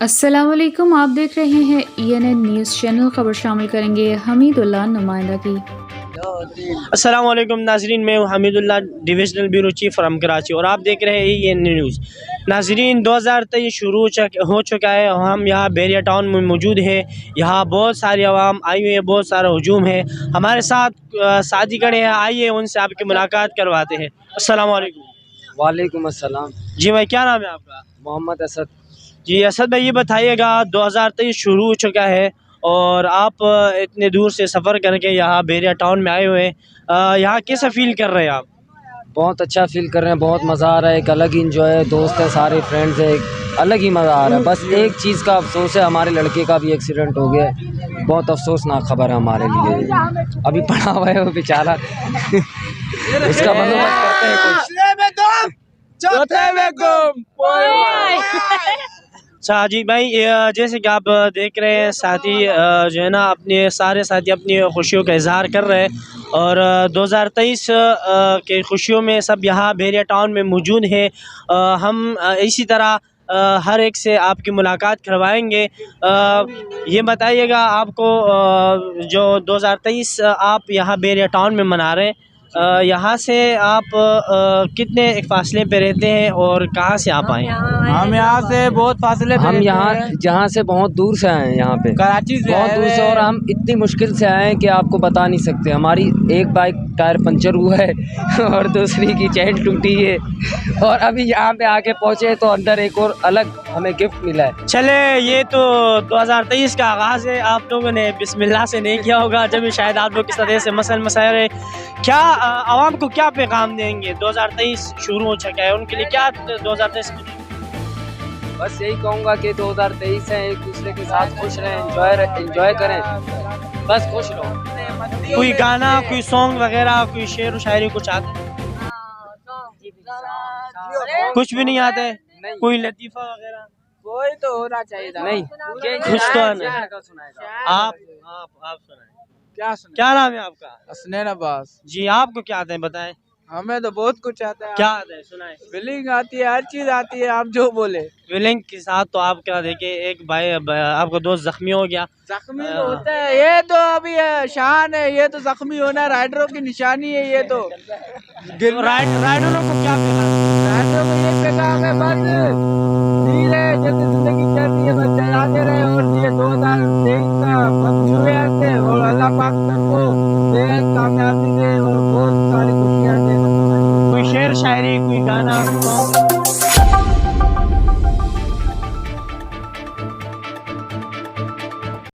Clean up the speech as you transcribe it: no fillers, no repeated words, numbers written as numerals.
अस्सलाम वालेकुम। आप देख रहे हैं ENN न्यूज़ चैनल। खबर शामिल करेंगे हमीदुल्लाह नुमाइंदा की। अस्सलाम वालेकुम नाजरीन, मैं हूं Hameedullah, divisional bureau chief from Karachi और आप देख रहे हैं ENN न्यूज़। नाजरीन, 2023 शुरू हो चुका है। हम यहाँ बैरिया टाउन में मौजूद हैं। यहाँ बहुत सारी आवाम आई हुई है, बहुत सारा हजूम है। हमारे साथ साथी खड़े हैं, आइए उनसे आपकी मुलाकात करवाते हैं। अस्सलाम वालेकुम। वालेकुम अस्सलाम। जी भाई, क्या नाम है आपका? मोहम्मद असद। जी असद भाई, ये बताइएगा 2023 शुरू हो चुका है और आप इतने दूर से सफ़र करके यहाँ बैरिया टाउन में आए हुए हैं। यहाँ कैसा फील कर रहे हैं आप? बहुत अच्छा फील कर रहे हैं, बहुत मज़ा आ रहा है। एक अलग ही इंजॉय है, दोस्त है, सारे फ्रेंड्स है, एक अलग ही मज़ा आ रहा है। बस एक चीज़ का अफसोस है, हमारे लड़के का भी एक्सीडेंट हो गया है। बहुत अफसोसनाक खबर है हमारे लिए। अभी पड़ा हुआ है वो बेचारा। उसका बंदोबस्त करते हैं कुछ। अच्छा जी भाई, जैसे कि आप देख रहे हैं, साथी जो है ना, अपने सारे साथी अपनी खुशियों का इजहार कर रहे हैं और 2023 के खुशियों में सब यहाँ बैरिया टाउन में मौजूद हैं। हम इसी तरह हर एक से आपकी मुलाकात करवाएंगे। ये बताइएगा आपको, जो 2023 आप यहाँ बैरिया टाउन में मना रहे हैं, यहाँ से आप कितने एक फासले पे रहते हैं और कहाँ से आप आए हैं? हम यहाँ से बहुत फासले पे हम रहते यहाँ हैं। जहाँ से बहुत दूर से आए हैं, यहाँ पे कराची से बहुत आए दूर से, हुए और हैं। हम इतनी मुश्किल से आए हैं कि आपको बता नहीं सकते। हमारी एक बाइक टायर पंचर हुआ है और दूसरी की चैन टूटी है, और अभी यहाँ पे आके पहुँचे तो अंदर एक और अलग हमें गिफ्ट मिला है। चले, ये तो 2023 का आगाज़ है। आप लोगों ने बिस्मिल्लाह से नहीं किया होगा, जब भी शायद आप लोग इस तरह से मसल मसायल है। क्या आवाम को क्या पैगाम देंगे? 2023 शुरू हो चुका है, उनके लिए क्या 2023 में? बस यही कहूँगा कि 2023 है, एक दूसरे के साथ खुश रहें, एंजॉय करें, बस खुश रहो। कोई गाना, कोई सॉन्ग वगैरह, कोई शेर व शायरी कुछ आता है? कुछ भी नहीं आता है? कोई लतीफ़ा वगैरह? कोई तो होना चाहिए था। नहीं, कुछ तो आना है। आप सुनाएं। क्या नाम है आपका? हसनैन अब्बास। जी, आपको क्या आता है बताएं। हमें तो बहुत कुछ आता है। क्या आता है सुनाएं। बिलिंग आती है, हर चीज आती है, आप जो बोले। विलिंग के साथ तो आप क्या देखे, एक भाई आपका दोस्त जख्मी हो गया। जख्मी तो होता है, ये तो अभी शान है, ये तो जख्मी होना राइडरों की निशानी है। ये तो राइडरों को क्या पैगाम? राइडरों को ये पैगाम है, बस धीरे जैसे जिंदगी चल रही है, बस चलाते रहे। और ये 2023 का बस शुरू से, और अल्लाह पाक सबको बेहद कामयाबी दे और बहुत सारी खुशियाँ दे। कोई शेर शायरी, कोई गाना, कोई song?